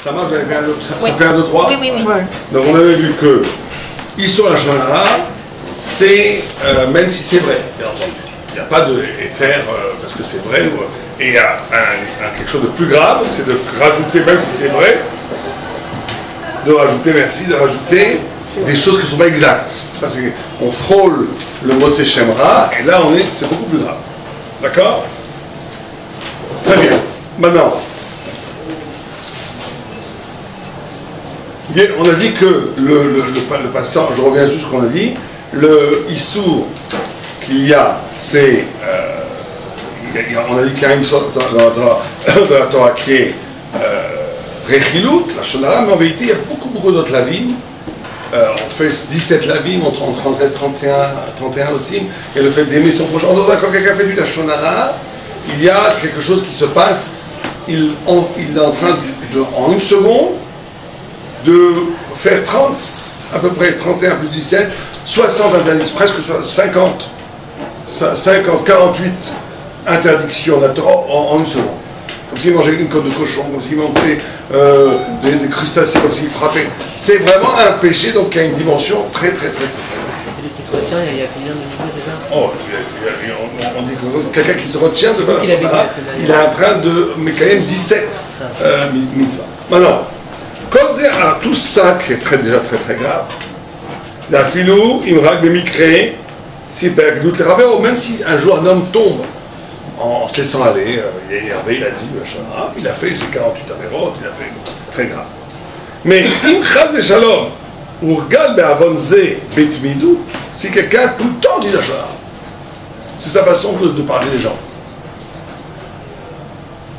Ça marche, ça fait un 2, 3. Oui, oui, oui. Ouais. Donc on avait vu que Issur Lachonara, c'est, même si c'est vrai, bien entendu. Il n'y a pas d'éther parce que c'est vrai. Et il y a quelque chose de plus grave, c'est de rajouter, même si c'est vrai, de rajouter des choses qui ne sont pas exactes. Ça, on frôle le mot de Shemra, et là c'est beaucoup plus grave. D'accord? Très bien. Maintenant, on a dit que le passant, je reviens juste ce qu'on a dit, le Issour qu'il y a, c'est, on a dit qu'il y a un Issour dans la Torah qui est Rechilut, la Shonara, mais en vérité il y a beaucoup d'autres lavim. On fait 17 lavim, on 33, 31 aussi, et le fait d'aimer son prochain. Quand quelqu'un fait du la Shonara, il y a quelque chose qui se passe, il est en train en une seconde de faire 30, à peu près 31 plus 17, 60 interdictions, presque 50, 48 interdictions de la Torah en une seconde. Comme s'il mangeait une côte de cochon, comme s'il mangeait des crustacés, comme s'il frappait. C'est vraiment un péché donc qui a une dimension très. Celui qui se retient, il y a combien de niveaux déjà? Oh, on dit que quelqu'un qui se retient, il est en train de, mais quand même 17 mitzvahs. Maintenant, quand c'est tout ça qui est déjà très grave, la filou, imrak bemikre, si perdut le rabais, même si un jour un homme tombe en se laissant aller, il est énervé, il a dit, il a fait ses 48 avérotes, il a fait très grave. Mais im chad beshalom, urgal be'avonze betmidut, si quelqu'un tout le temps dit la Shana, c'est sa façon de parler des gens.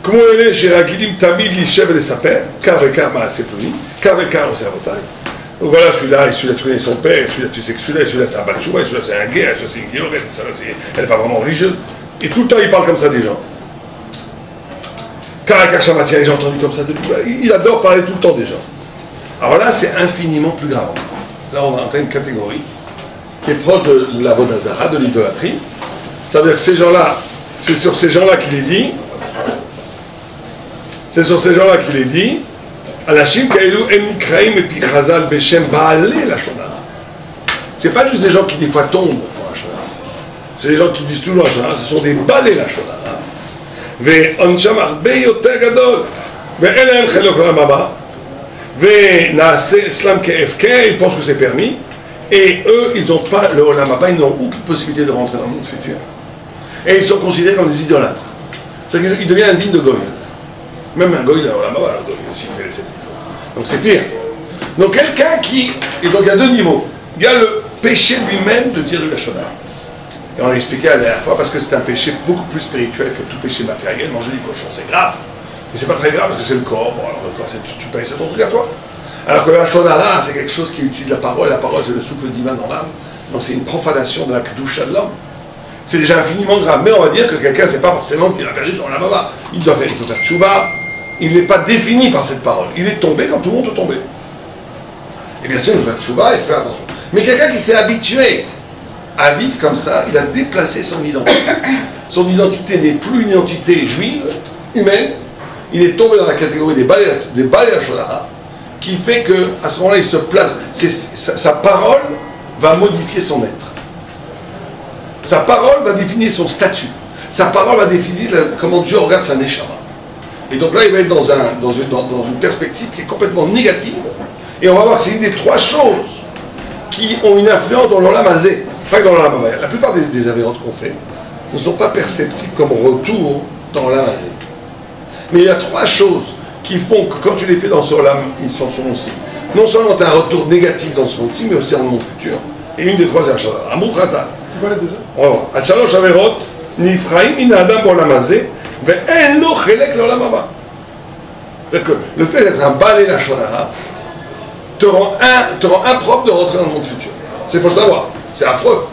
Comment elle est chez Ragidim Tamid l'Ishev et les Saper, car et car m'a séploni, car et car au cervotail. Donc voilà, celui-là tu connais son père, celui-là tu sais que celui-là c'est un balchouba, celui-là c'est un guerre, celui-là c'est une guillorette, elle n'est pas vraiment religieuse. Et tout le temps il parle comme ça des gens. Car et car Shamatian, j'ai entendu comme ça de lui. Il adore parler tout le temps des gens. Alors là, c'est infiniment plus grave. Là, on a atteint une catégorie qui est proche de la Vodazara, de l'idolâtrie. Ça veut dire que ces gens-là, c'est sur ces gens-là qu'il est dit. C'est sur ces gens-là qu'il est dit. Anashim kailou emnikraim et puis chazal beshem baalé la shonara. C'est pas juste des gens qui des fois tombent pour la shonara. C'est des gens qui disent toujours la shonara. Ce sont des balés la shonara. Ve onsham arbe yoter gadol. Ve elem chelok ramaba. Ve naase islam kefke. Ils pensent que c'est permis. Et eux, ils n'ont pas le olam haba. Ils n'ont aucune possibilité de rentrer dans le monde futur. Et ils sont considérés comme des idolâtres. C'est-à-dire qu'ils deviennent indignes de goy. Même un goy, il a olam haba, un goy aussi fait les 7 niveaux. Donc c'est pire. Donc quelqu'un qui... Et donc il y a deux niveaux. Il y a le péché lui-même de dire de la shonara. Et on l'a expliqué la dernière fois parce que c'est un péché beaucoup plus spirituel que tout péché matériel. Manger du cochon, c'est grave. Mais c'est pas très grave parce que c'est le corps. Bon, alors le corps, tu payes ça ton truc à toi. Alors que la shonara, c'est quelque chose qui utilise la parole. La parole, c'est le souffle divin dans l'âme. Donc c'est une profanation de la kedusha de l'homme. C'est déjà infiniment grave. Mais on va dire que quelqu'un, c'est pas forcément qu'il a perdu son lamaba. Il doit faire tchouva. Il n'est pas défini par cette parole. Il est tombé quand tout le monde peut tomber. Et bien sûr, il faut faire tchouva et faire attention. Mais quelqu'un qui s'est habitué à vivre comme ça, il a déplacé son identité. Son identité n'est plus une identité juive, humaine. Il est tombé dans la catégorie des balais à shonara, qui fait qu'à ce moment-là, il se place. Sa parole va modifier son être. Sa parole va définir son statut. Sa parole va définir comment Dieu regarde sa neshama. Et donc là, il va être dans une perspective qui est complètement négative. Et on va voir, c'est une des trois choses qui ont une influence dans l'olam hazé, pas que dans l'olam haba. La plupart des avérotes qu'on fait ne sont pas perceptibles comme retour dans l'olam hazé. Mais il y a trois choses qui font que quand tu les fais dans ce olam, ils sont sur aussi. Non seulement tu as un retour négatif dans ce monde-ci, mais aussi dans le monde futur. Et une des trois, c'est Hachadar. Amour Chazal. C'est quoi les deux? On va voir. Hachalosh avérotes, nifraim in adam olam hazé. C'est-à-dire que le fait d'être un balai la shonara te rend impropre de rentrer dans le monde futur. C'est pour le savoir. C'est affreux.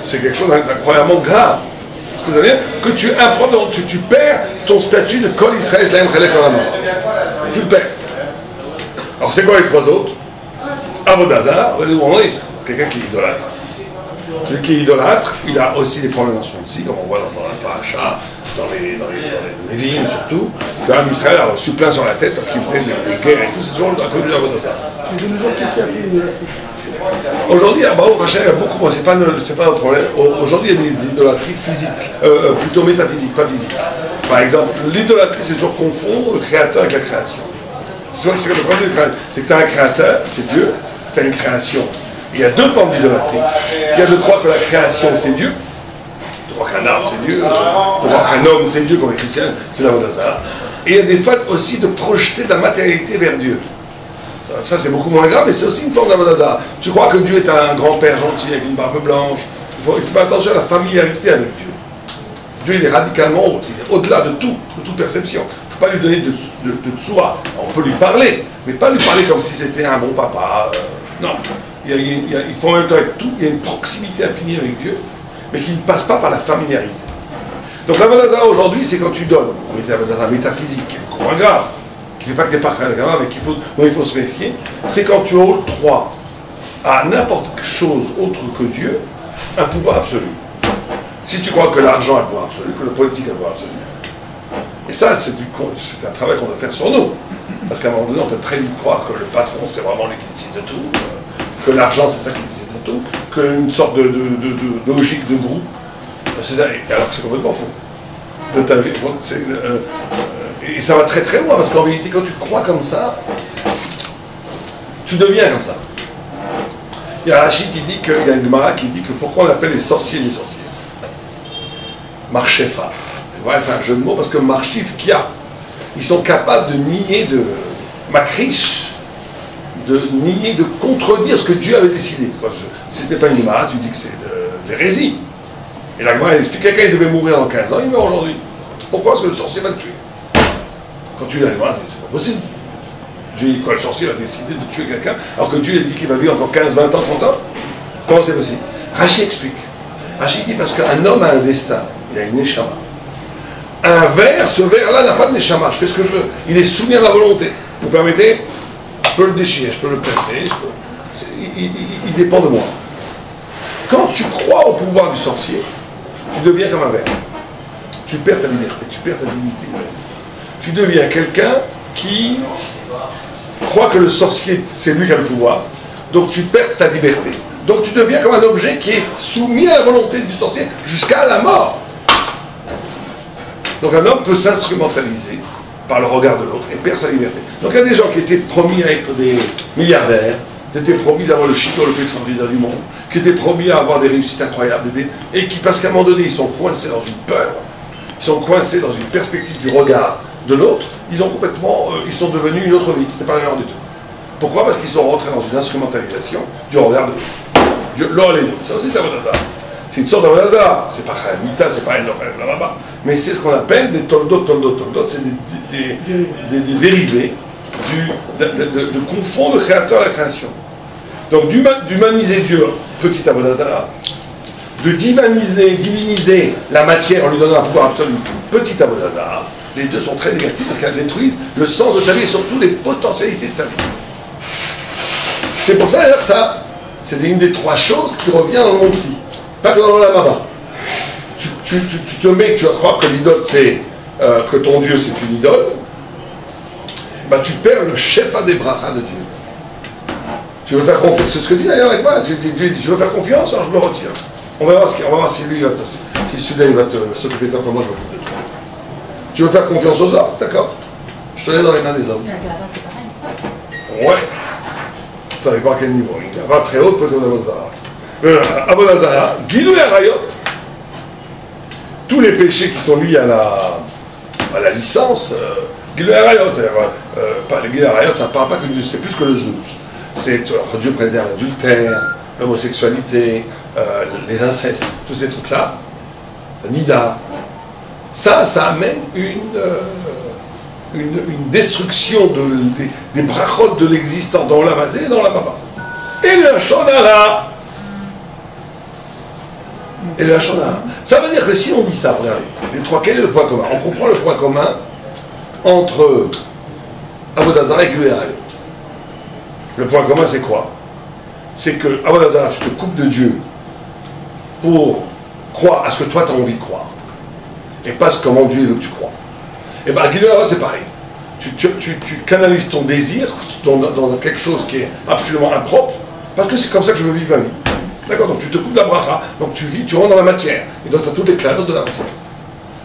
C'est quelque chose d'incroyablement grave. Ce que ça veut dire que tu es impropre, tu perds ton statut de Kol Israël Shlaim Chelek Olam. Tu le perds. Alors c'est quoi les trois autres? Avodazar, quelqu'un qui est idolâtre. Celui qui est idolâtre, il a aussi des problèmes dans ce monde-ci, comme on voit dans la paracha. dans les villes surtout, qu'un Israël a reçu plein sur la tête parce qu'il faisait des guerres et tout, c'est toujours à cause du Avodah Zarah. Mais de nos jours, qu'est-ce qu'il y a plus Aujourd'hui, à Baruch Hashem, il y a beaucoup, bon, c'est pas un problème. Aujourd'hui, il y a des idolâtries physiques, plutôt métaphysiques, pas physiques. Par exemple, l'idolâtrie, c'est toujours confondre le créateur avec la création. C'est vrai que c'est le problème de création. C'est que tu as un créateur, c'est Dieu, tu as une création. Il y a deux formes d'idolâtrie. Il y a de croire que la création, c'est Dieu. De croire qu'un arbre, c'est Dieu. De croire qu'un homme, c'est Dieu, comme les chrétiens, c'est l'Avodah Zarah. Et il y a des fois aussi de projeter ta matérialité vers Dieu. Ça, c'est beaucoup moins grave, mais c'est aussi une forme d'Avodah Zarah. Tu crois que Dieu est un grand-père gentil avec une barbe blanche. Il faut faire attention à la familiarité avec Dieu. Dieu, il est radicalement autre, il est au-delà de toute perception. Il ne faut pas lui donner de soi. On peut lui parler, mais pas lui parler comme si c'était un bon papa. Non. Il faut en même temps être tout. Il y a une proximité infinie avec Dieu, mais qui ne passe pas par la familiarité. Donc l'Avodah Zarah aujourd'hui, c'est quand tu donnes. On met l'Avodah Zarah métaphysique, qui est beaucoup moins grave, qui ne fait pas que tu n'es pas grave, mais dont il faut se méfier. C'est quand tu octroies à n'importe quelle chose autre que Dieu un pouvoir absolu. Si tu crois que l'argent a un pouvoir absolu, que le politique a un pouvoir absolu. Et ça, c'est un travail qu'on doit faire sur nous. Parce qu'à un moment donné, on peut très vite croire que le patron, c'est vraiment lui qui décide de tout, que l'argent, c'est ça qui décide de tout, qu'une sorte de logique de groupe, c'est ça, alors que c'est complètement faux. De ta vie, et ça va très très loin, parce qu'en réalité, quand tu crois comme ça, tu deviens comme ça. Il y a Rachid qui dit qu'il y a une Gemara qui dit que pourquoi on appelle les sorciers des sorciers. Marchefa. Ouais, enfin, un jeu de mots, parce que Marchif, Kia, ils sont capables de nier, de macriche, de nier, de contredire ce que Dieu avait décidé. Si c'était pas une Gemara, tu dis que c'est de l'hérésie. Et la Gemara, elle explique quelqu'un, il devait mourir dans 15 ans, il meurt aujourd'hui. Pourquoi? Parce que le sorcier va le tuer. Quand tu l'as, c'est pas possible. Dieu dit quoi? Le sorcier a décidé de tuer quelqu'un, alors que Dieu a dit qu'il va vivre encore 15, 20 ans, 30 ans? Comment c'est possible? Rachid explique. Rachid dit parce qu'un homme a un destin, il a une neshama. Un ver, ce ver-là n'a pas de neshama, je fais ce que je veux. Il est soumis à ma volonté. Vous permettez? Je peux le déchirer, je peux le casser, il dépend de moi. Quand tu crois au pouvoir du sorcier, tu deviens comme un ver. Tu perds ta liberté, tu perds ta dignité. Tu deviens quelqu'un qui croit que le sorcier, c'est lui qui a le pouvoir, donc tu perds ta liberté. Donc tu deviens comme un objet qui est soumis à la volonté du sorcier jusqu'à la mort. Donc un homme peut s'instrumentaliser par le regard de l'autre et perd sa liberté. Donc il y a des gens qui étaient promis à être des milliardaires, qui étaient promis d'avoir le chico le plus extraordinaire du monde, qui étaient promis à avoir des réussites incroyables, et qui, parce qu'à un moment donné, ils sont coincés dans une peur, ils sont coincés dans une perspective du regard de l'autre, ils ont complètement, ils sont devenus une autre vie, c'était pas la leur du tout. Pourquoi? Parce qu'ils sont rentrés dans une instrumentalisation du regard de l'autre. L'un et l'autre. Ça aussi, c'est un hasard. C'est une sorte d'Avodah Zarah. C'est pas Mita, c'est pas là-bas. Mais c'est ce qu'on appelle des toldot. C'est des dérivés de confondre le créateur et la création. Donc d'humaniser Dieu, petit Avodah Zarah, de diviniser la matière en lui donnant un pouvoir absolu, petit Avodah Zarah. Les deux sont très négatifs parce qu'elles détruisent le sens de ta vie et surtout les potentialités de ta vie. C'est pour ça d'ailleurs que ça, c'est une des trois choses qui revient dans le monde-ci. Pas que dans la Mama. Tu te mets, tu vas croire que l'idole c'est que ton Dieu c'est une idole, bah tu perds le chef des brachas de Dieu. Tu veux faire confiance, c'est ce que dit d'ailleurs avec moi, tu veux faire confiance, alors je me retire. On va voir si lui, si celui-là il va s'occuper tant que moi je m'occupe de toi. Tu veux faire confiance aux hommes, d'accord? Je te laisse dans les mains des hommes. C'est pareil. Ouais. Ça dépend à quel niveau. Il va très haut, peut-être Avodah Zarah. Avodah Zarah, Gilui Arayot, tous les péchés qui sont liés à la licence, Gilui Arayot, les Gilui Arayot, ça ne parle pas que c'est plus que le zout. C'est Dieu préserve l'adultère, l'homosexualité, les incestes, tous ces trucs-là, Nida. Ça amène une destruction des brachot de l'existant dans la mazé et dans la baba. Et le shonara. Et le shonara. Ça veut dire que si on dit ça, regardez, les trois, quel est le point commun? On comprend le point commun entre Avodah Zarah et Gilui Arayot. Le point commun, c'est quoi? C'est que Avodah Zarah, tu te coupes de Dieu pour croire à ce que toi tu as envie de croire. et pas comment Dieu veut que tu crois. Et bien, Gilui Arayot, c'est pareil. Tu canalises ton désir dans quelque chose qui est absolument impropre, parce que c'est comme ça que je veux vivre ma vie. D'accord? Donc tu te coupes de la bracha, donc tu vis, tu rentres dans la matière, et donc tu as toutes les clalotes de la matière.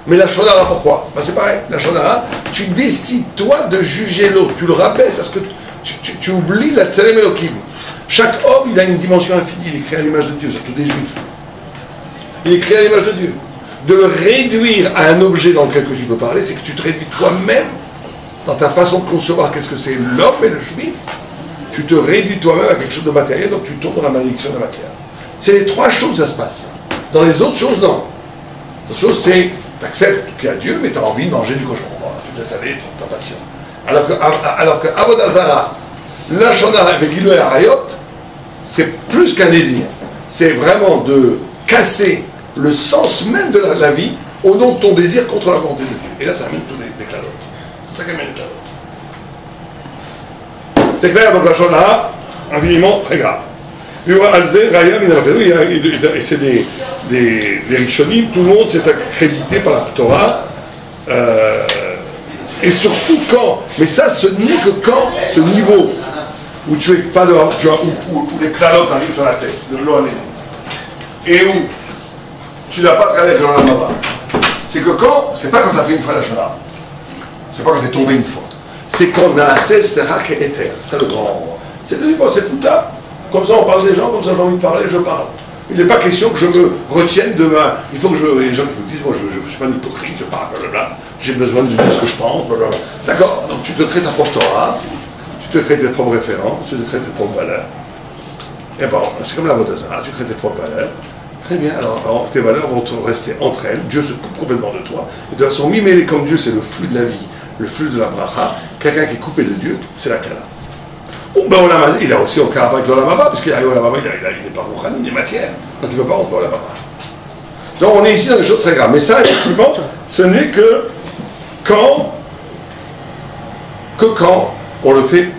Mais la shonara, pourquoi? Ben, c'est pareil. La shonara, tu décides toi de juger l'autre, tu le rabaisses, parce que tu oublies la tselem elokim. Chaque homme, il a une dimension infinie, il est créé à l'image de Dieu, surtout des juifs. Il est créé à l'image de Dieu. De le réduire à un objet dans lequel tu peux parler, c'est que tu te réduis toi-même dans ta façon de concevoir qu'est-ce que c'est l'homme et le juif. Tu te réduis toi-même à quelque chose de matériel, donc tu tombes dans la malédiction de la matière. C'est les trois choses, ça se passe. Dans les autres choses, non. Les autres choses, c'est, tu acceptes qu'il y a Dieu, mais tu as envie de manger du cochon. Voilà, tu te laisses aller, ta passion. Alors que Avodah Zarah, la shonara avec Gilui Arayot, c'est plus qu'un désir. C'est vraiment de casser le sens même de la vie au nom de ton désir contre la volonté de Dieu. Et là, ça amène tous les clalotes. C'est ça qui amène les clalotes. C'est clair, donc la shonara, infiniment très grave. Et c'est des rishonim, tout le monde s'est accrédité par la Torah. Et surtout quand, mais ça ce n'est que quand ce niveau où tu es pas dehors, où les clalotes arrivent sur la tête, de l'eau et où tu n'as pas travaillé avec l'Olam Haba. C'est que quand, c'est pas quand tu as fait une fois la shonara, c'est pas quand tu es tombé une fois, c'est quand Naaseh Sterach et Eter, c'est ça le grand. C'est devenu bon, c'est tout tard. Comme ça on parle des gens, comme ça j'ai envie de parler, je parle. Il n'est pas question que je me retienne de ma. Il faut que les gens qui me disent, moi je ne suis pas un hypocrite, je parle, blablabla, j'ai besoin de dire ce que je pense, blablabla. D'accord? Donc tu te crées ta propre Torah, tu te crées tes propres références, tu te crées tes propres valeurs. Et bon, c'est comme la Avodah Zarah, tu crées tes propres valeurs. Très bien, alors tes valeurs vont rester entre elles, Dieu se coupe complètement de toi. Et de façon mi-mêlée, comme Dieu c'est le flux de la vie, le flux de la bracha, quelqu'un qui est coupé de Dieu, c'est la kala. Ou ben il a aussi aucun rapport avec l'Olam Haba, puisqu'il arrive au Olam Haba, il n'est pas Rouhani, il est matière, donc il ne peut pas rentrer au Olam Haba. Donc on est ici dans des choses très graves. Mais ça, effectivement, ce n'est que quand on le fait.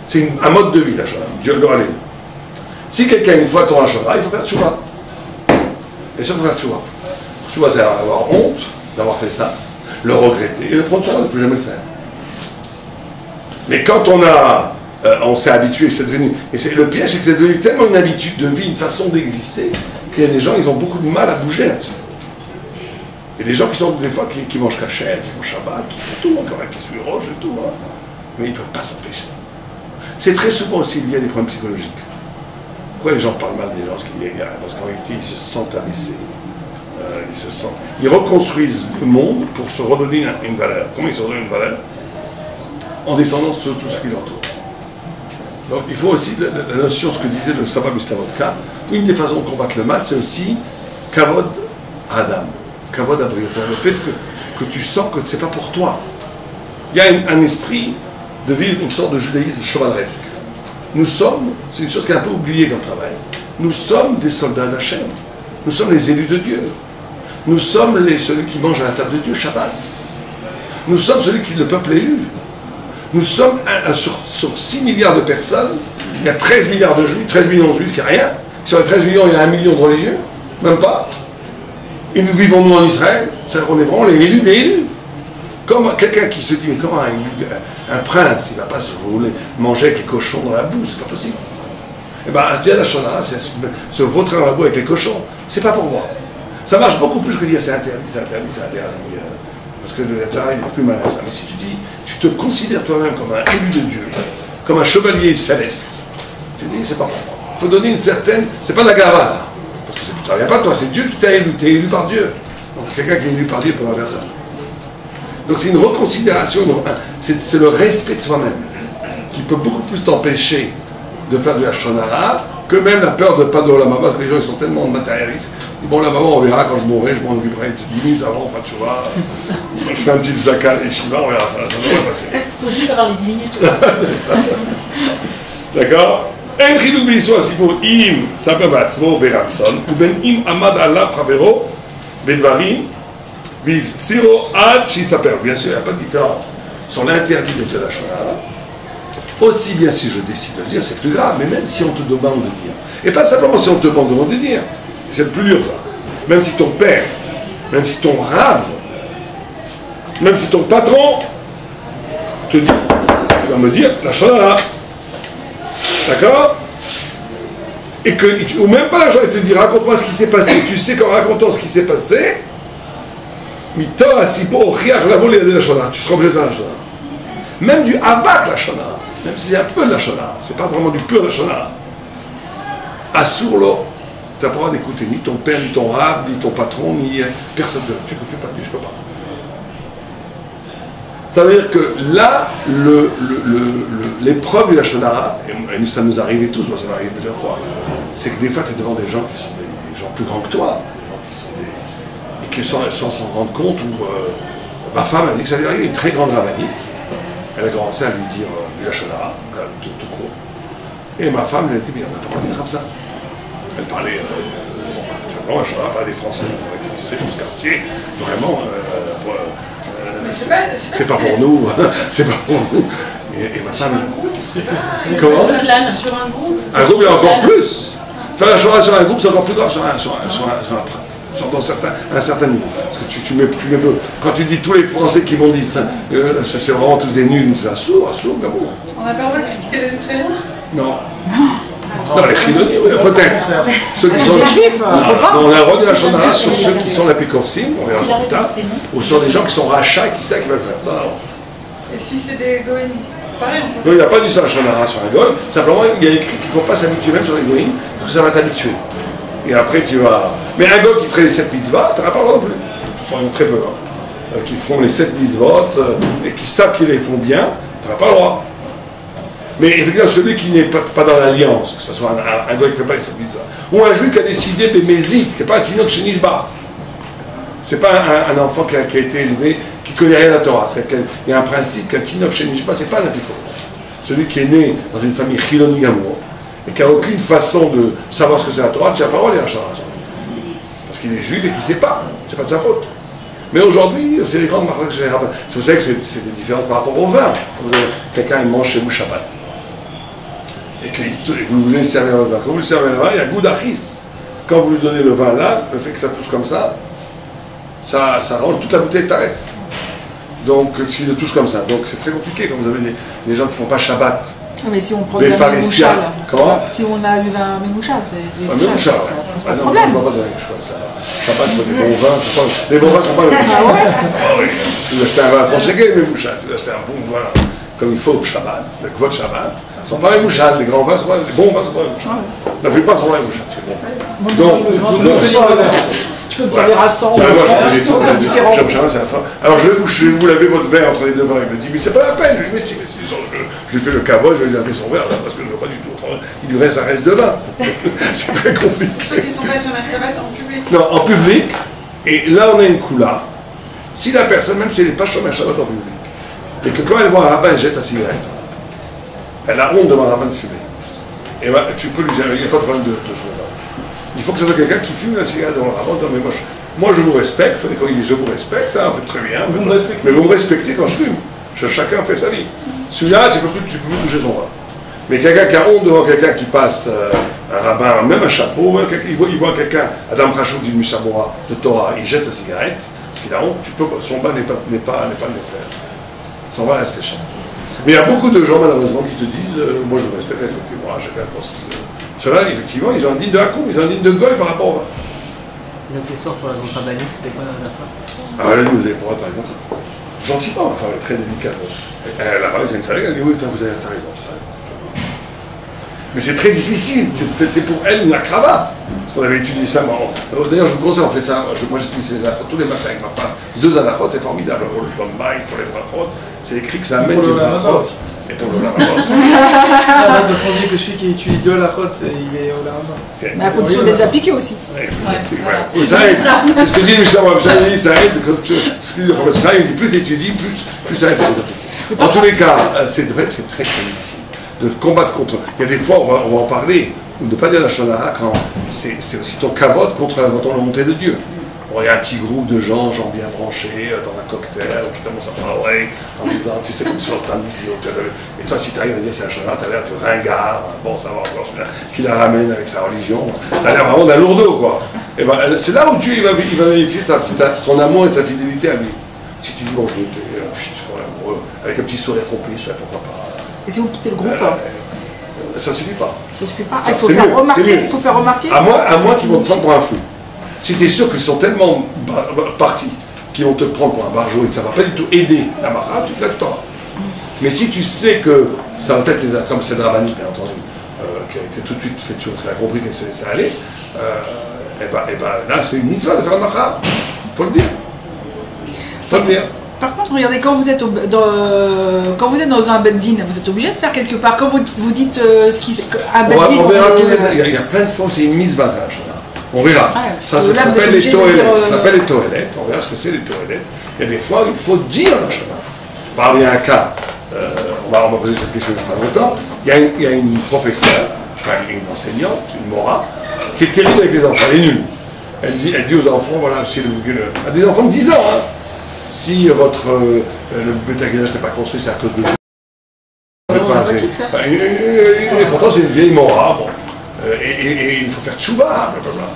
C'est un mode de vie, la shonara. Dieu le allait. Si quelqu'un une fois tombe la shonara, il faut faire tchouva. Bien sûr, il faut faire tchouva. Tchouva, c'est avoir honte d'avoir fait ça, le regretter et le prendre sur soi, ne plus jamais le faire. Mais quand on s'est habitué, c'est devenu. Et le piège, c'est que c'est devenu tellement une habitude de vie, une façon d'exister, qu'il y a des gens, ils ont beaucoup de mal à bouger là-dessus. Il y a des gens qui sont des fois qui mangent cachère, qui font Shabbat, qui font tout, encore qui suivent roche et tout, hein. Mais ils ne peuvent pas s'empêcher. C'est très souvent aussi lié à des problèmes psychologiques. Pourquoi les gens parlent mal des gens? Parce qu'en réalité, ils se sentent abaissés. Ils reconstruisent le monde pour se redonner une valeur. Comment ils se redonnent une valeur? En descendant sur tout ce qui l'entoure. Donc il faut aussi la notion, ce que disait le Saba Mistavodka, une des façons de combattre le mal, c'est aussi Kavod Adam, Kavod Abriot, le fait que tu sens que ce n'est pas pour toi. Il y a un esprit de vivre une sorte de judaïsme chevaleresque. Nous sommes, c'est une chose qui est un peu oubliée comme travail, nous sommes des soldats d'Hachem, nous sommes les élus de Dieu, nous sommes celui qui mange à la table de Dieu, Shabbat, nous sommes celui qui est le peuple élu. Nous sommes sur 6 milliards de personnes, il y a 13 milliards de juifs, 13 millions de juifs, qui a rien. Sur les 13 millions, il y a 1 million de religieux, même pas. Et nous vivons, nous, en Israël, c'est-à-dire qu'on est vraiment les élus des élus. Comme quelqu'un qui se dit, mais comment un prince, il ne va pas se manger avec les cochons dans la boue, c'est pas possible. Eh bien, Dieu la shonara, c'est se vautrer dans la boue avec les cochons, c'est pas pour moi. Ça marche beaucoup plus que de dire c'est interdit, c'est interdit, c'est interdit. Parce que le Tzara, il est plus malin que ça. Mais si tu dis, tu te considères toi-même comme un élu de Dieu, comme un chevalier céleste, tu dis, c'est pas pour moi. Il faut donner une certaine. C'est pas de la gava, ça. Parce que ça ne vient pas de toi, c'est Dieu qui t'a élu, tu es élu par Dieu. Donc quelqu'un qui est élu par Dieu peut pas faire ça. Donc c'est une reconsidération, c'est le respect de soi-même qui peut beaucoup plus t'empêcher de faire de la shonara que même la peur de pas de l'Olam Haba, parce que les gens ils sont tellement matérialistes. Bon, la maman, on verra quand je mourrai, je m'en occuperai 10 minutes avant, pas tu vois. Je fais un petit zdaka et shiva, on verra, ça devrait passer. Il faut juste avoir les 10 minutes. C'est ça. D'accord? En chiluk b'yisur hasikur im saper ba'atzmo beratzon, uben im amad alav chavero bedvarim v'yiftziro ad shisaper. Bien sûr, il n'y a pas de différence. Sur l'interdit de la shonara, aussi bien si je décide de le dire, c'est plus grave, mais même si on te demande de dire. Et pas simplement si on te demande de dire. C'est le plus dur, ça. Même si ton père, même si ton rave Même si ton patron te dit, tu vas me dire la shonara. D'accord? Et que, ou même pas la shonara, il te dit raconte-moi ce qui s'est passé. Tu sais qu'en racontant ce qui s'est passé, tu seras obligé de faire la shonara. Même du habak la shonara, même si c'est un peu de la shonara, c'est pas vraiment du pur de la shonara. Assour-lo, tu n'as pas le droit d'écouter ni ton père, ni ton rab, ni ton patron, ni personne de. Tu n'écoutes pas, je peux pas. Ça veut dire que là, l'épreuve de la shonara, et ça nous arrivait tous, moi ça m'est arrivé plusieurs fois, c'est que des fois tu es devant des gens qui sont des gens plus grands que toi, des gens qui sont et qui sans s'en rendre compte, où ma femme a dit que ça lui arrivait, une très grande rabbinite, elle a commencé à lui dire du la shonara, tout court. Et ma femme lui a dit, mais on n'a pas parlé de ça. Elle parlait, simplement, la shonara parlait des Français, tout ce quartier, vraiment. C'est pas pour nous, c'est pas pour nous. Et ma femme. Comment? Sur un groupe. Un groupe, il y a encore plus. Faire la shonara sur un groupe, c'est encore plus grave sur un prat. Dans un certain niveau. Parce que tu mets peu. Quand tu dis tous les Français qui m'ont dit ça, c'est vraiment tous des nuls, ils disent assourd, Gabon. On n'a pas le droit de critiquer les Israéliens? Non. Non, les Chilonis, oui, peut-être. Ceux qui sont les Juifs, non, on a le droit de la shonara sur ceux qui sont la pécorcime, on verra ça plus tard, ou sur des gens qui sont rachats, qui savent qu'ils veulent faire ça. Et si c'est des goïms, pareil, on peut. Non, il n'y a pas dit ça la shonara sur un goy, simplement il y a écrit qu'il ne faut pas s'habituer même sur les goïms, parce que ça va t'habituer. Et après tu vas. Mais un goy qui ferait les 7 mitzvot, tu n'auras pas le droit non plus. Enfin, très peu, hein. Qui font les 7 mitzvot, et qui savent qu'ils les font bien, tu n'auras pas le droit. Mais effectivement, celui qui n'est pas dans l'alliance, que ce soit un gars qui ne fait pas les 7 mitzvot, ou un juif qui a décidé de mésite, qui n'est pas un tinok chez Nishba. Ce n'est pas un enfant qui a été élevé, qui ne connaît rien à la Torah. Il y a un principe qu'un tinok chez Nishba, ce n'est pas un apicos. Celui qui est né dans une famille chiloni gamour, et qui n'a aucune façon de savoir ce que c'est la Torah, tu n'as pas le droit de dire la shonara. Parce qu'il est juif et qu'il ne sait pas. Ce n'est pas de sa faute. Mais aujourd'hui, c'est les grandes marques que j'ai. C'est pour ça que c'est des différences par rapport au vin. Quelqu'un mange chez vous Shabbat. Et que vous voulez servir le vin. Quand vous lui servez le vin, il y a goût d'achis. Quand vous lui donnez le vin là, le fait que ça touche comme ça rend toute la bouteille tarif. Donc, s'il le touche comme ça. Donc, c'est très compliqué quand vous avez des gens qui ne font pas Shabbat. Mais si on prend du vin mémoucha, si on a du vin mémoucha, c'est mémoucha, ça pose pas de non, problème. on ne va pas donner les choix. Shabbat, il faut des bons vins. Les bons vins ne sont pas les mémoucha. Ah ouais? Ah oui. Si vous achetez un vin à 30 shekels, les mémoucha. Si vous achetez un bon vin comme il faut au Shabbat, le kvot Shabbat, ne sont pas les mémoucha. Les grands vins sont pas les bons vins, ne sont pas les mémoucha. La plupart sont pas les mémoucha. Tu peux me servir à 100, aucune différence. Alors je vais vous laver votre verre entre les deux vins. Il me dit, mais c'est pas la peine. Je lui dis, mais si, je lui fais le caveau, je vais lui laver son verre, là, parce que je ne veux pas du tout. Il lui reste un reste de vin. C'est très compliqué. Ceux qui sont pas sur Shabbat en public. Non, en public, et là on a une coula. Si la personne, même si elle n'est pas chômeur Shabbat en public, et que quand elle voit un rabbin, elle jette sa cigarette, elle a honte devant un rabbin de fumer. Et ben, tu peux lui dire, il n'y a pas de problème de choses. Il faut que ce soit quelqu'un qui fume la cigarette devant le rabbin. Non, mais moi je vous respecte. Quand il dit je vous respecte, hein, faites très bien. Mais vous me respectez quand je fume. Chacun fait sa vie. Celui-là, tu peux plus toucher son vin. Mais quelqu'un qui a honte devant quelqu'un qui passe, un rabbin, même un chapeau, même il voit quelqu'un, Adam Rachou dit Mishabora de Torah, il jette sa cigarette, parce qu'il a honte, son vin n'est pas nécessaire. Son vin reste cher. Mais il y a beaucoup de gens, malheureusement, qui te disent moi je vous respecte, effectivement, chacun pense qu'il veut. Ceux-là, effectivement, ils ont un digne de Hakoum, ils ont un digne de Goy par rapport au vin. Donc l'histoire pour la grande rabbinique, c'était quoi la fois? Ah, là, vous avez pas le droit de parler comme ça. Gentiment, enfin, très délicat. La rabbin, c'est une salée, elle dit oui, t'as raison. Mais c'est très difficile, c'était pour elle une acrava. Parce qu'on avait étudié ça. D'ailleurs, je vous conseille, on fait ça. Moi, j'utilise les affaires tous les matins avec ma femme. 2 anachot, c'est formidable. Pour le shlombay, pour les brachot, c'est écrit que ça amène des brachot. Et pour le larabot. Parce qu'on dit que celui qui étudie 2 anachot, il est au larabot. Mais à condition de les appliquer aussi. Et ça aide. C'est ce que dit Michel Wabja, il dit ça aide. Ce que dit le professeur, il dit plus tu étudies, plus ça aide à les appliquer. En tous les cas, c'est vrai que c'est très très difficile de combattre contre. Il y a des fois, on va en parler, ou de ne pas dire la shonara quand c'est aussi ton kavod contre la volonté de Dieu. Bon, il y a un petit groupe de gens bien branchés, dans un cocktail, qui commencent à parler en disant, tu sais, comme si on s'était un idiot. Et toi, si tu arrives à dire c'est la shonara, tu as l'air de ringard, bon, ça va encore, qui la ramène avec sa religion, tu as l'air vraiment d'un lourdeau, quoi. Et ben, c'est là où Dieu il va vérifier ton amour et ta fidélité à lui. Si tu dis bon, je suis amoureux, avec un petit sourire complice, ouais, pourquoi pas. Et si vous quittez le groupe ça suffit pas. Ça suffit pas. Il faut faire remarquer. Il faut faire remarquer. À moins qu'ils vont te prendre pour un fou. Si tu es sûr qu'ils sont tellement partis qu'ils vont te prendre pour un barjot et que ça ne va pas du tout aider la Mara, là tu t'en vas. Mais si tu sais que ça va peut-être les comme c'est Dravani, bien entendu, qui a été tout de suite fait de choses, qui a compris qu'elle se laissait aller, et ben là c'est une mitzvah de faire la Mara. Faut le dire. Faut le dire. Par contre, regardez, quand vous êtes dans un beddin, vous êtes obligé de faire quelque part. Quand vous dites ce qui un beddin, on verra il y a plein de fois où c'est une mitzvah de la Shona. On verra. Ça s'appelle les toilettes. Ça s'appelle les toilettes. On verra ce que c'est les toilettes. Il y a des fois où il faut dire la Shona. Par exemple, il y a un cas, on m'a posé cette question il n'y a pas longtemps. Il y a une professeure, une enseignante, une mora, qui est terrible avec les enfants. Elle est nulle. Elle dit aux enfants, voilà, à des enfants de 10 ans, hein, si le Beth-Amikdash n'est pas construit, c'est à cause de vous. Et pourtant, c'est une vieille mora. Bon. Et il faut faire tchouva, blablabla.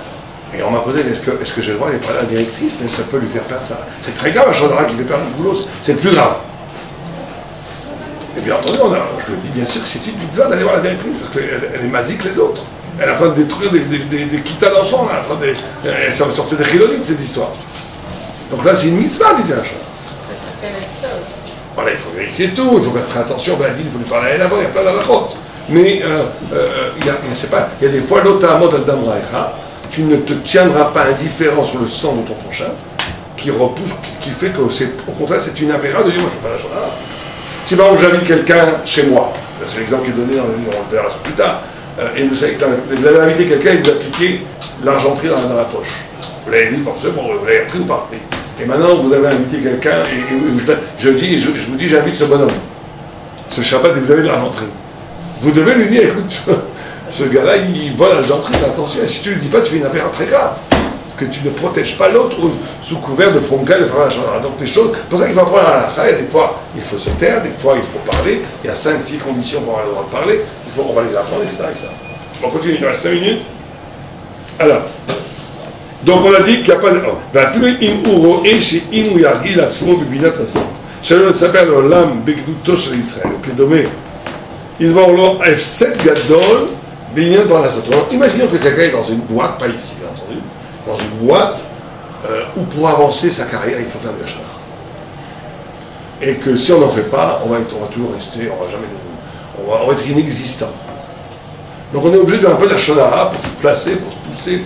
Et on m'a posé, est-ce que j'ai le droit d'aller parler à la directrice, mais ça peut lui faire perdre ça. C'est très grave, un Shonara qui fait perdre le boulot, c'est le plus grave. Et bien entendu, je lui dis bien sûr que c'est une mitzvah d'aller voir la directrice, parce qu'elle est masique les autres. Elle est en train de détruire des quitas d'enfants, elle s'en sortir des chilonites, cette histoire. Donc là, c'est une mitzvah, dit un Shonara. Voilà, il faut vérifier tout, il faut faire très attention, ben, il faut lui parler à elle avant, il y a plein d'halachot. Mais il y a des fois, notamment d'Adam Raïcha, tu ne te tiendras pas indifférent sur le sang de ton prochain, qui repousse, qui fait que, au contraire, c'est une affaire de dire, moi je ne fais pas la Shonara. Si par exemple j'invite quelqu'un chez moi, c'est l'exemple qui est donné dans le livre, on le verra plus tard, et vous avez invité quelqu'un et vous avez piqué l'argenterie dans la poche. Vous l'avez dit, bon, vous l'avez appris ou pas appris. Et maintenant vous avez invité quelqu'un, et je vous dis, j'invite ce bonhomme, ce Shabbat, et vous avez de l'argenterie. Vous devez lui dire, écoute, ce gars-là, il vole l'argenterie, attention, et si tu ne le dis pas, tu fais une affaire très grave. Que tu ne protèges pas l'autre sous couvert de Fronka et de Papa Shonara. Donc des choses, c'est pour ça qu'il faut apprendre à la halakha. Des fois, il faut se taire, des fois, il faut parler. Il y a 5-6 conditions pour avoir le droit de parler. On va les apprendre, etc. On continue, il nous reste 5 minutes. Alors, donc on a dit qu'il n'y a pas de... שלא לספר לעולם בגדותו של ישראל, וכדומה, יסבור לו הפסד גדול בעניין פרנסתו. Imaginons que quelqu'un est dans une boîte, pas ici, bien entendu, dans une boîte où pour avancer sa carrière, il faut faire de la Shonara. Et que si on n'en fait pas, on va toujours rester, on va être inexistant. Donc on est obligé de faire un peu de la Shonara pour se placer, pour se pousser,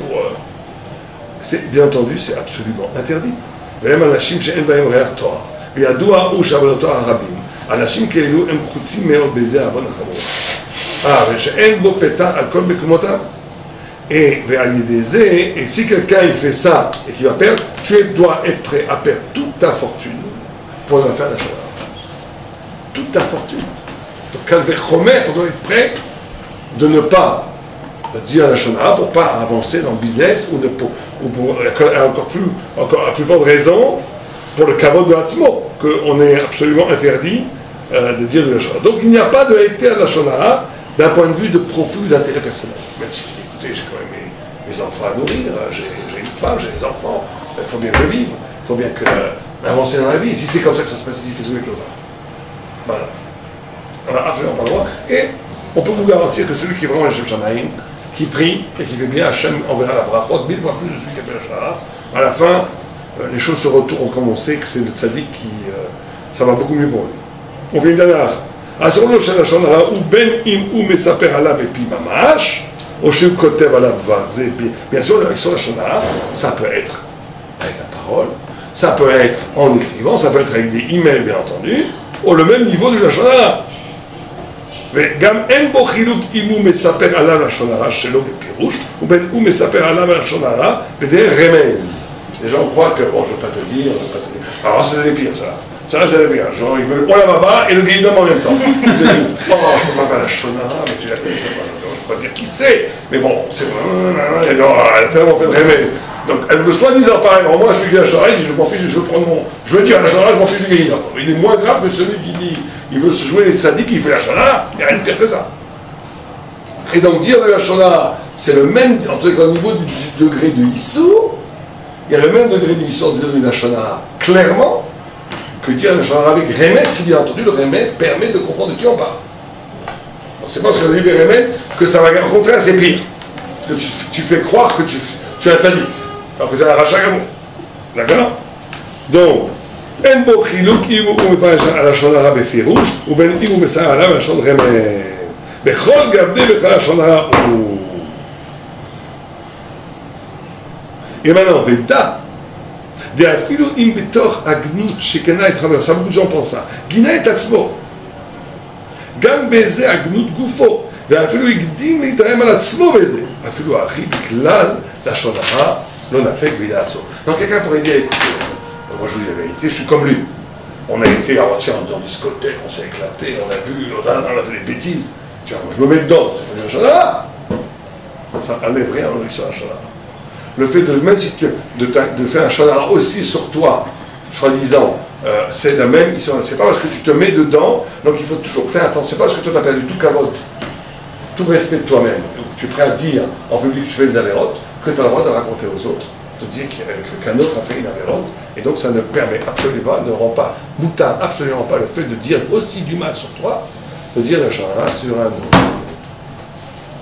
bien entendu, c'est absolument interdit. והם אנשים שאין בהם ריח תואר. וידוע הוא שעבודתו הרבים. אנשים כאלו הם חוצים מאוד בזה העוון החמור. ושאין בו פתח על כל מקומותם. ועל ידי זה, et si quelqu'un il fait ça et qu'il va perdre, tu dois être prêt à perdre toute ta fortune pour ne faire la Shonara. Toute ta fortune. Donc Calvé Chomer, on doit être prêt de ne pas dire la Shonara pour ne pas avancer dans le business ou pour à plus forte raison pour le kavod de Hatzmo, qu'on est absolument interdit de dire de la Shonara. Donc il n'y a pas de héter de la Shonara d'un point de vue de profit ou d'intérêt personnel. Même si écoutez, j'ai quand même mes enfants à nourrir, j'ai une femme, j'ai des enfants, il faut bien que je vive, il faut bien avancer dans la vie. Si c'est comme ça que ça se passe ici, qu'est-ce que vous voulez que je fasse? Voilà. On n'a absolument pas le droit. Et on peut vous garantir que celui qui est vraiment le Shem Shamaim, qui prie et qui fait bien, Hachem enverra la brachot 1000 fois plus de celui qui a fait la Shonara. À la fin, les choses se retournent comme on sait que c'est le tzaddik qui... ça va beaucoup mieux pour lui. On fait une dernière. אסור לו של לשון הרע, ובין אם הוא מספר עליו בפי ממש, או שהוא כותב עליו דבר זה, bien sûr, sur לשון הרע, ça peut être avec la parole, ça peut être en écrivant, ça peut être avec des emails, bien entendu, au le même niveau du לשון הרע. וגם אין בו חילוק אם הוא מספר עליו לשון הרע שלו בפירוש, ובין הוא מספר עליו לשון הרע בדרך רמז. Les gens croient que, bon, je ne vais pas te dire, alors c'est les pires, ça. Ça, c'est bien. Genre, ils veulent Olamaba et le Guéhinnom en même temps. Oh, je ne peux pas faire la Shonara, mais tu la connais pas. Je ne peux pas dire qui c'est. Mais bon, c'est. Elle a tellement fait de rêver. Donc, elle veut soi-disant pareil. Moi, je suis la Shonara, je m'en fiche, je veux dire la Shonara, je m'en fiche du Guéhinnom. Il est moins grave que celui qui dit il veut se jouer les tzaddik, il fait la Shonara. Il n'y a rien de pire que ça. Et donc, dire de la Shonara, c'est le même, en tout cas au niveau du degré de Issou, il y a le même degré d'Issou de la Shonara, clairement. que dire le Shonara avec Remes, si bien entendu, le Remes permet de comprendre de qui on parle. Donc c'est pas parce qu'on a dit Remes que ça va rencontrer assez pire. Que tu fais croire que tu as tzaddik, alors que tu as un rachat gamour. D'accord? Donc, אין בו חילוק אם הוא מפרש על לשון הרע בפירוש ובין אם הוא מסר עליו לשון רמז בכל גבדי בכל לשון הרע הוא et maintenant ודע דאפילו אם בתוך הגנות שקנה את חברו, ça beaucoup de gens pensent ça, גינה את עצמו גם בזה הגנות גופו ואפילו הקדים להתרעם על עצמו בזה אפילו האחי בכלל לשון הרע לא נפק וידע עצמו. Donc quelqu'un pourrait dire écoutez, moi je vous dis la vérité, je suis comme lui. On a été avant-hier en discothèque, on s'est éclaté, on a bu, on a fait des bêtises. Tiens, moi je me mets dedans, c'est un Shonara. Ça n'enlève rien en sur un Shonara. Le fait de, même si de faire un Shonara aussi sur toi, soi-disant, c'est la même, c'est pas parce que tu te mets dedans, donc il faut toujours faire attention. C'est pas parce que toi tu as perdu tout kavod, tout respect de toi-même, tu es prêt à dire en public que tu fais des avérotes, que tu as le droit de raconter aux autres. De dire qu'un autre a fait une avéronte, et donc ça ne permet absolument pas, ne rend pas, mouta absolument pas le fait de dire aussi du mal sur toi, de dire le Shonara sur un autre.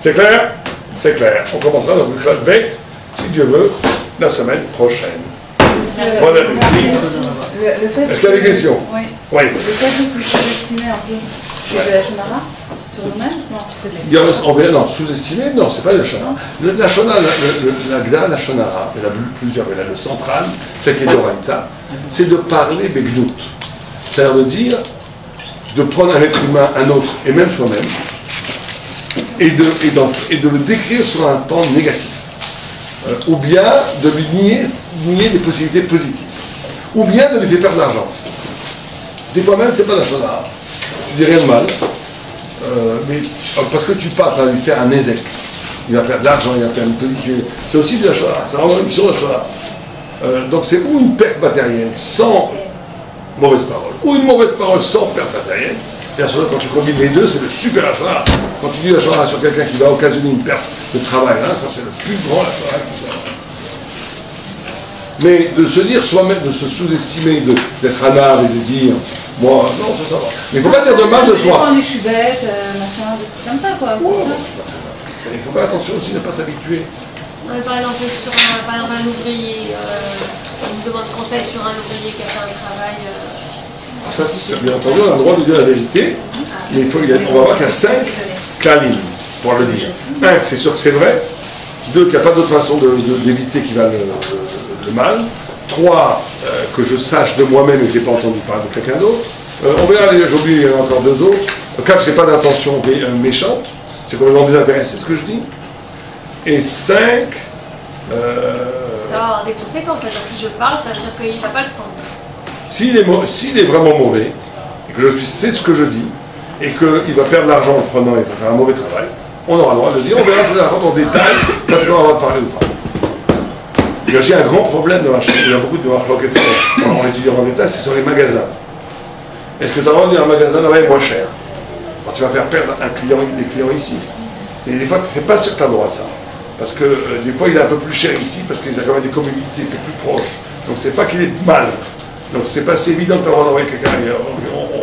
C'est clair? C'est clair. On commencera dans le Klat Bet, si Dieu veut, la semaine prochaine. Voilà. Est-ce qu'il y a des questions? Oui. Oui. Le fait de se sous-estimer un peu, c'est de la Shonara sur nous-mêmes? Non, c'est de On verra, non, sous-estimer, non, c'est pas le Shonara. La Shonara, la Shonara, il y en a plusieurs, mais là, le central, c'est qui est d'Oraïta, c'est de parler Begnout. C'est-à-dire de dire, de prendre un être humain, un autre, et même soi-même, et de le décrire sur un plan négatif. Ou bien de lui nier des possibilités positives. Ou bien de lui faire perdre de l'argent. Des fois même, c'est pas la Shonara. Tu dis rien de mal. Mais parce que tu pars, tu vas lui faire un ézec. Il va perdre de l'argent, il va perdre une petite. C'est aussi de la Shonara. C'est vraiment une mission de la Shonara. Donc c'est ou une perte matérielle sans mauvaise parole, ou une mauvaise parole sans perte matérielle. Bien sûr, quand tu combines les deux, c'est le super Shonara. Quand tu dis la Shonara sur quelqu'un qui va occasionner une perte de travail, hein, ça c'est le plus grand Shonara qui soit. Mais de se dire soi-même, de se sous-estimer, d'être un âme et de dire, moi, non, ça va. Mais il ne faut pas dire de mal de soi. Je suis bête, machin, des trucs comme ça, quoi. Ouais, il faut faire attention aussi de ne pas s'habituer. Ouais, par exemple, un ouvrier, on me demande conseil sur un ouvrier qui a fait un travail. Ça, bien entendu, on a le droit de dire la vérité, mais on va voir qu'il y a 5 kalim pour le dire. 1, c'est sûr que c'est vrai. 2, qu'il n'y a pas d'autre façon d'éviter qu'il va le mal. 3, que je sache de moi-même et que je n'ai pas entendu parler de quelqu'un d'autre. On verra, j'ai oublié encore 2 autres. 4, je n'ai pas d'intention méchante. C'est complètement désintéressé, c'est ce que je dis. Et 5... Ça va avoir des conséquences. C'est-à-dire que si je parle, ça veut dire qu'il ne va pas le prendre. S'il est vraiment mauvais, et que je sais ce que je dis, et qu'il va perdre l'argent en prenant et faire un mauvais travail, on aura le droit de le dire, on verra plus en détail quand tu auras le droit de parler ou pas. Il y a aussi un grand problème dans la chaîne, il y a beaucoup de marloquettes en étudiant en détail, c'est sur les magasins. Est-ce que tu as le droit de dire un magasin là-bas est moins cher? Alors, tu vas faire perdre des clients ici. Et des fois, c'est pas sûr que tu as le droit à ça. Parce que des fois, il est un peu plus cher ici, parce qu'il y a quand même des communautés, c'est plus proche. Donc c'est pas qu'il est mal. Donc c'est pas si évident que tu as le droit d'envoyer quelqu'un ailleurs.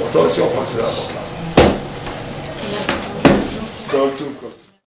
Attention, enfin c'est là. Donc, là.